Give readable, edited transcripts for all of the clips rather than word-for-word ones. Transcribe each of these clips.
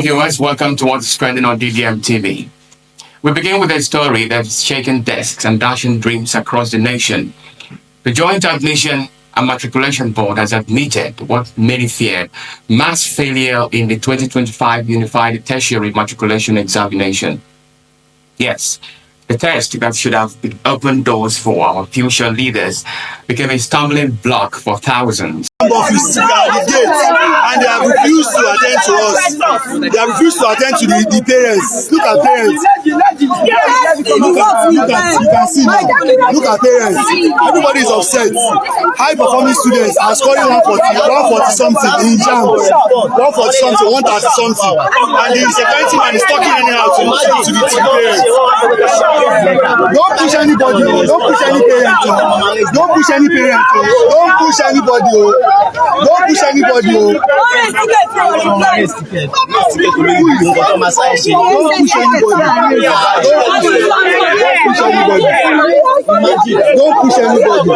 viewers, welcome to what's trending on DDM TV. We begin with a story that's shaken desks and dashing dreams across the nation. The Joint Admission and Matriculation Board has admitted what many feared: mass failure in the 2025 Unified Tertiary Matriculation Examination. Yes, the test that should have opened doors for our future leaders became a stumbling block for thousands. Office at the gate, and they have refused to attend to us. They have refused to attend to the parents. Look at parents. You can see now. Look at parents. Everybody is upset. High performing students are scoring 140 something in JAMB, 140 something, 130 something, and the security man is talking anyhow to the parents. Don't push anybody. Don't push any parent. Don't push any parent. Don't push anybody. Don't push anybody. Don't push anybody. Don't push anybody.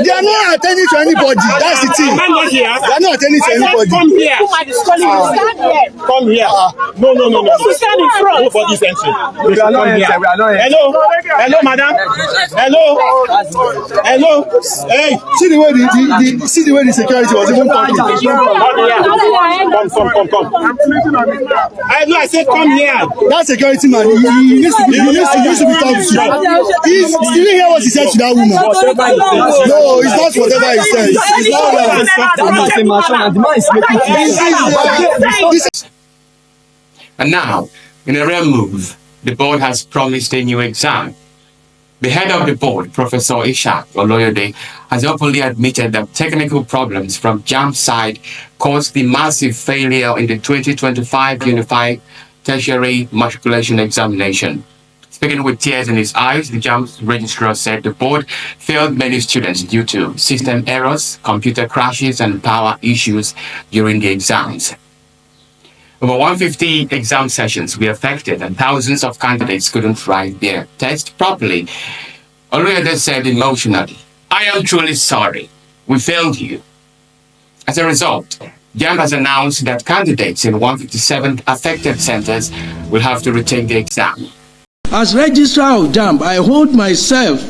They are not attending to anybody. That's the thing. They are not attending to anybody. Come here. Come here. No. Stand in front. Nobody's entering. We are not entering. Hello, madam. Hello. Hey. See the way the security was even talking. Come. I said come here. That security man, he needs to be talked to. Did you hear what he said to that woman? No, it's not whatever he says. It's not right. And now, in a rare move, the board has promised a new exam. The head of the board, Professor Ishak Oloyede, has openly admitted that technical problems from JAMB side caused the massive failure in the 2025 Unified Tertiary Matriculation Examination. Speaking with tears in his eyes, the JAMB registrar said the board failed many students due to system errors, computer crashes, and power issues during the exams. Over 150 exam sessions were affected and thousands of candidates couldn't write their test properly. Oloyede said emotionally, "I am truly sorry. We failed you." As a result, JAMB has announced that candidates in 157 affected centers will have to retake the exam. As registrar of JAMB, I hold myself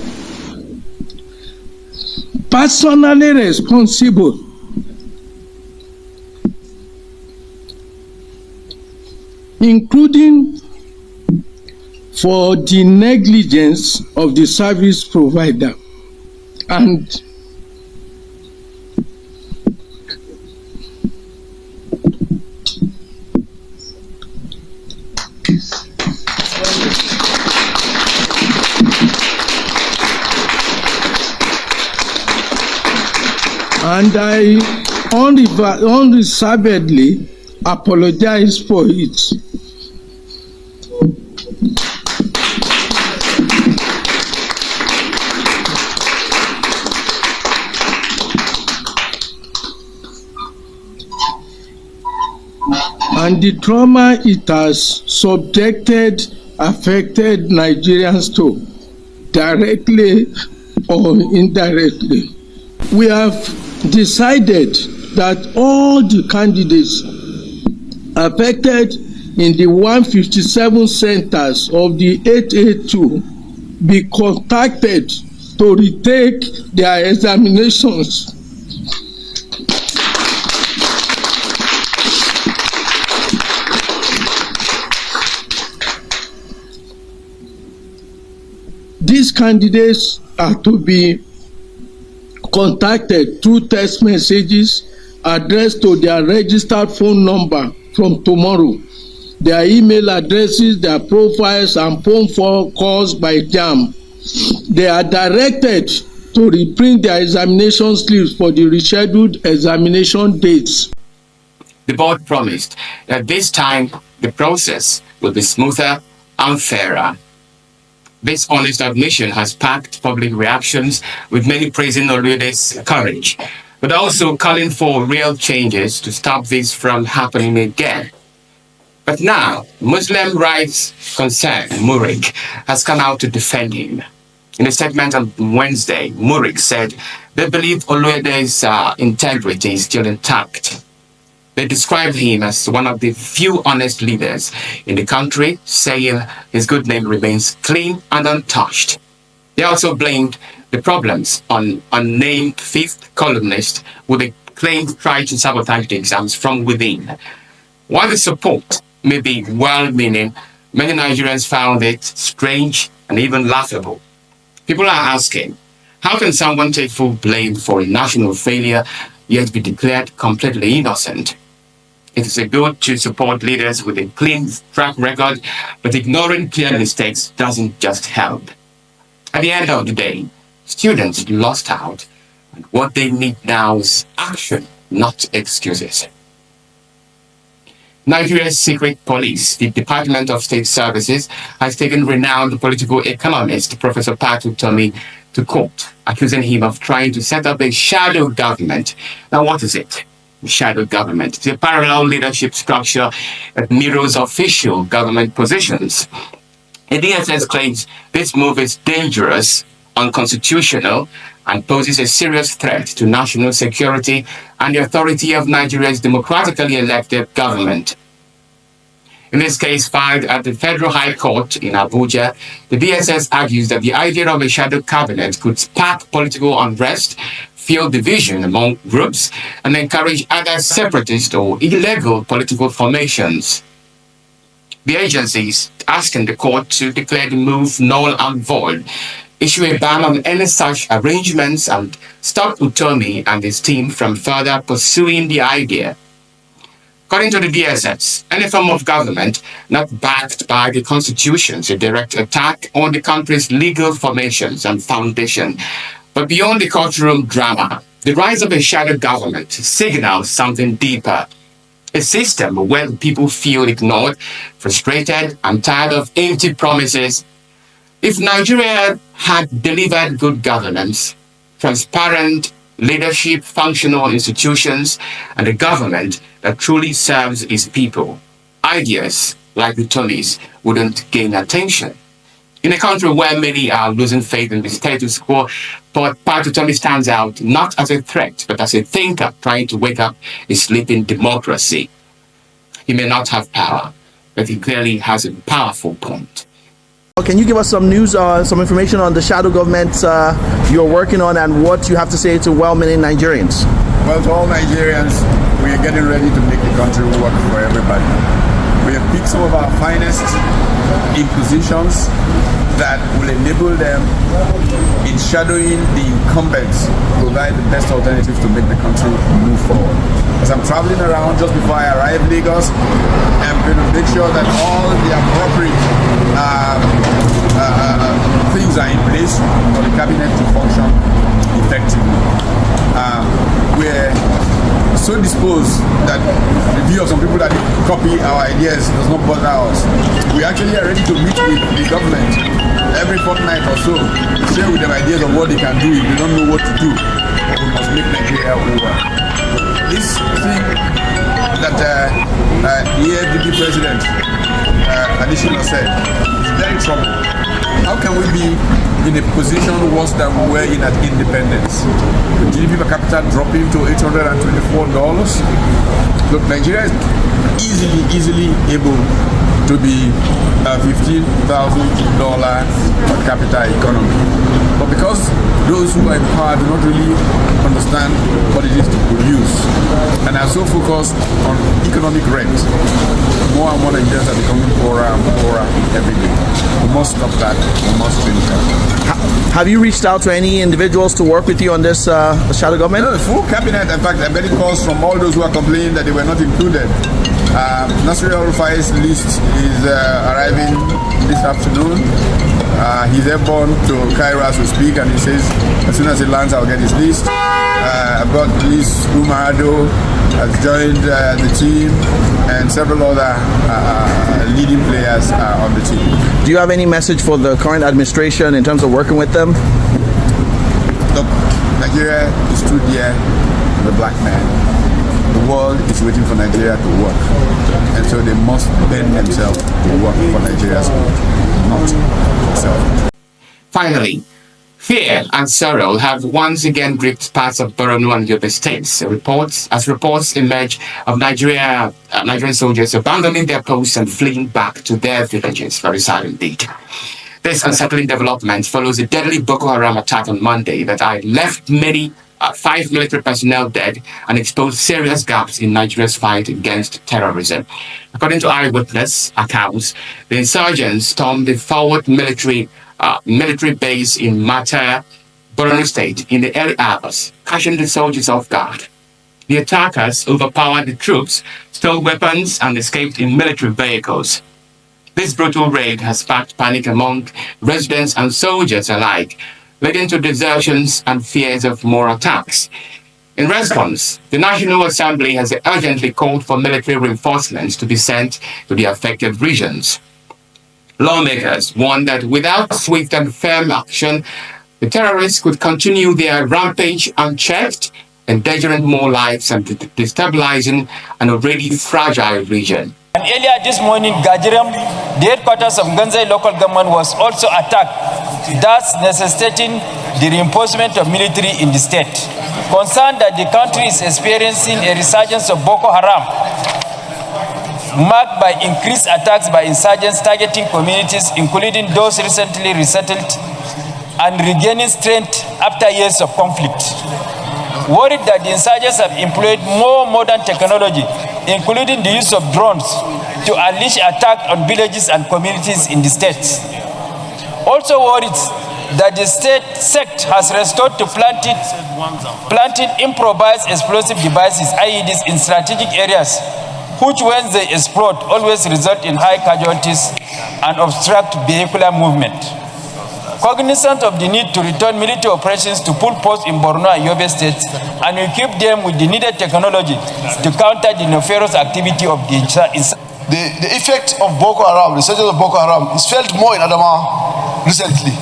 personally responsible including for the negligence of the service provider and I unreservedly apologize for it. And the trauma it has subjected affected Nigerians to, directly or indirectly. We have decided that all the candidates affected in the 157 centers of the 882 be contacted to retake their examinations. These candidates are to be contacted through text messages addressed to their registered phone number from tomorrow, their email addresses, their profiles, and phone calls by JAMB. They are directed to reprint their examination slips for the rescheduled examination dates. The board promised that this time the process will be smoother and fairer. This honest admission has sparked public reactions, with many praising Oloyede's courage, but also calling for real changes to stop this from happening again. But now, Muslim rights concern MURIC has come out to defend him. In a statement on Wednesday, MURIC said they believe Oloyede's integrity is still intact. They described him as one of the few honest leaders in the country, saying his good name remains clean and untouched. They also blamed the problems on unnamed fifth columnist who they claimed tried to sabotage the exams from within. While the support may be well-meaning, many Nigerians found it strange and even laughable. People are asking, how can someone take full blame for a national failure yet be declared completely innocent? It is good to support leaders with a clean track record, but ignoring clear mistakes doesn't just help. At the end of the day, students lost out, and what they need now is action, not excuses. Nigeria's secret police, the Department of State Services, has taken renowned political economist Professor Utomi to court, accusing him of trying to set up a shadow government. Now, what is it? Shadow government. It's a parallel leadership structure that mirrors official government positions. The DSS claims this move is dangerous, unconstitutional, and poses a serious threat to national security and the authority of Nigeria's democratically elected government. In this case filed at the Federal High Court in Abuja, the DSS argues that the idea of a shadow cabinet could spark political unrest, fuel division among groups, and encourage other separatist or illegal political formations. The agency is asking the court to declare the move null and void, issue a ban on any such arrangements, and stop Utomi and his team from further pursuing the idea. According to the DSS, any form of government not backed by the Constitution is a direct attack on the country's legal formations and foundation. But beyond the courtroom drama, the rise of a shadow government signals something deeper. A system where people feel ignored, frustrated, and tired of empty promises. If Nigeria had delivered good governance, transparent leadership, functional institutions, and a government that truly serves its people, ideas like Utomi's wouldn't gain attention. In a country where many are losing faith in the status quo, but Utomi stands out not as a threat, but as a thinker trying to wake up a sleeping democracy. He may not have power, but he clearly has a powerful point. Can you give us some news, some information on the shadow government you're working on and what you have to say to well-meaning Nigerians? Well, to all Nigerians, we are getting ready to make the country work for everybody. We have picked some of our finest in positions that will enable them in shadowing the incumbents, provide the best alternatives to make the country move forward. As I'm traveling around just before I arrive in Lagos, I'm going to make sure that all the appropriate things are in place for the cabinet to function effectively. We're so disposed that the view of some people that copy our ideas does not bother us. We actually are ready to meet with the government every fortnight or so to share with them ideas of what they can do if they don't know what to do. We must make Nigeria over. This thing that the AFDB president additional said is very troubling. How can we be in a position worse than we were in at independence? The GDP per capita dropping to $824. Look, Nigeria is easily able to be a $15,000 per capita economy. But because those who are in power do not really understand what it is to produce and are so focused on economic rent, more and more Nigerians are becoming poorer and poorer every day. We must stop that. We must change that. Have you reached out to any individuals to work with you on this shadow government? No, the full cabinet. In fact, I'm getting calls from all those who are complaining that they were not included. Nasir El-Rufai's list is arriving this afternoon. He's airborne to Cairo as we speak, and he says as soon as he lands, I'll get his list. I've got Liz Umarado has joined the team, and several other leading players are on the team. Do you have any message for the current administration in terms of working with them? Look, Nigeria is stood here with a black man. The world is waiting for Nigeria to work, and so they must bend themselves to work for Nigeria's good, not themselves. Finally, Fear and sorrow have once again gripped parts of Borno and Yobe states. Reports emerge of Nigerian soldiers abandoning their posts and fleeing back to their villages. Very sad indeed. This unsettling development follows a deadly Boko Haram attack on Monday that left 5 military personnel dead and exposed serious gaps in Nigeria's fight against terrorism. According to eyewitness accounts, the insurgents stormed the forward military base in Mata, Borno State, in the early hours, catching the soldiers off guard. The attackers overpowered the troops, stole weapons, and escaped in military vehicles. This brutal raid has sparked panic among residents and soldiers alike, leading to desertions and fears of more attacks. In response, the National Assembly has urgently called for military reinforcements to be sent to the affected regions. Lawmakers warn that without swift and firm action, the terrorists could continue their rampage unchecked, endangering more lives and destabilizing an already fragile region. And earlier this morning, Gajiram, the headquarters of Ganzai local government, was also attacked, thus necessitating the reinforcement of military in the state. Concerned that the country is experiencing a resurgence of Boko Haram, marked by increased attacks by insurgents targeting communities, including those recently resettled, and regaining strength after years of conflict. Worried that the insurgents have employed more modern technology, including the use of drones, to unleash attacks on villages and communities in the states. Also worried that the state sect has resorted to planting improvised explosive devices, IEDs, in strategic areas, which when they explode always result in high casualties and obstruct vehicular movement. Cognizant of the need to return military operations to full post in Borno and Yobe states and equip them with the needed technology to counter the nefarious activity of the The effect of Boko Haram, the resurgence of Boko Haram, is felt more in Adama recently.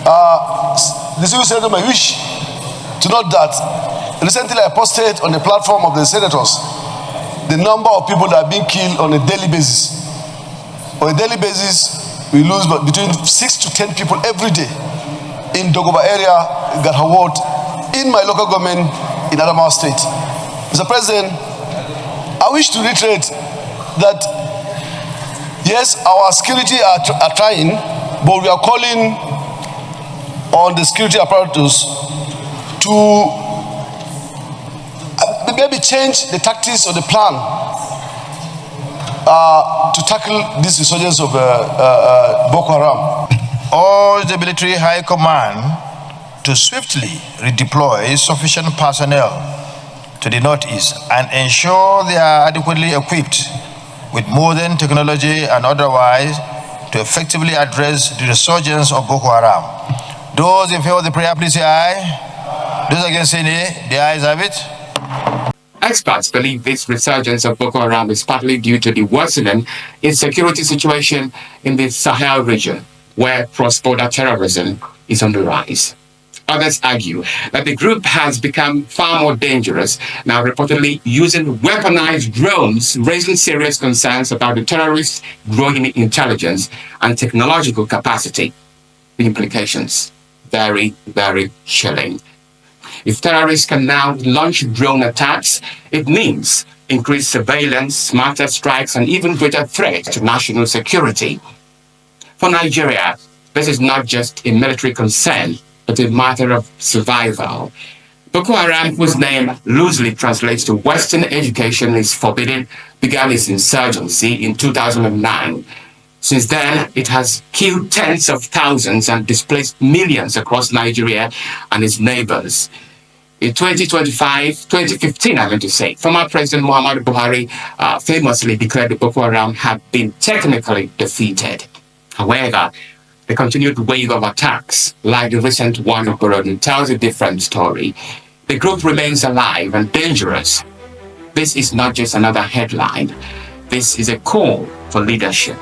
The civil senator may wish to note that recently I posted on the platform of the senators the number of people that are being killed on a daily basis. On a daily basis, we lose between 6 to 10 people every day in Dogoba area, Garhawot, in my local government in Adamawa State. Mr. President, I wish to reiterate that yes, our security are trying, but we are calling on the security apparatus to maybe change the tactics or the plan to tackle this resurgence of Boko Haram. Urge the military high command to swiftly redeploy sufficient personnel to the northeast and ensure they are adequately equipped with modern technology and otherwise to effectively address the resurgence of Boko Haram. Those in favor of the prayer, please say aye. Those against say nay. The ayes have it. Experts believe this resurgence of Boko Haram is partly due to the worsening insecurity situation in the Sahel region, where cross-border terrorism is on the rise. Others argue that the group has become far more dangerous, now reportedly using weaponized drones, raising serious concerns about the terrorists' growing intelligence and technological capacity. The implications, very, very chilling. If terrorists can now launch drone attacks, it means increased surveillance, smarter strikes, and even greater threat to national security. For Nigeria, this is not just a military concern, but a matter of survival. Boko Haram, whose name loosely translates to Western education is forbidden, began its insurgency in 2009. Since then, it has killed tens of thousands and displaced millions across Nigeria and its neighbors. In 2015, former President Muhammadu Buhari famously declared that Boko Haram had been technically defeated. However, the continued wave of attacks, like the recent one of Borno, tells a different story. The group remains alive and dangerous. This is not just another headline. This is a call for leadership.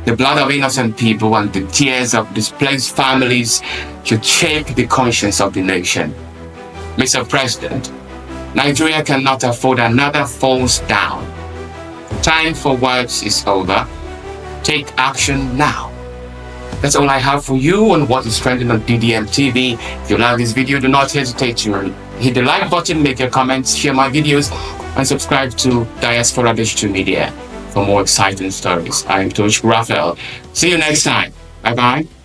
The blood of innocent people and the tears of displaced families should shake the conscience of the nation. Mr. President, Nigeria cannot afford another false down. The time for words is over. Take action now. That's all I have for you on what is trending on DDM TV. If you like this video, do not hesitate to hit the like button, make your comments, share my videos, and subscribe to Diaspora Digital Media for more exciting stories. I'm Coach Raphael. See you next time. Bye-bye.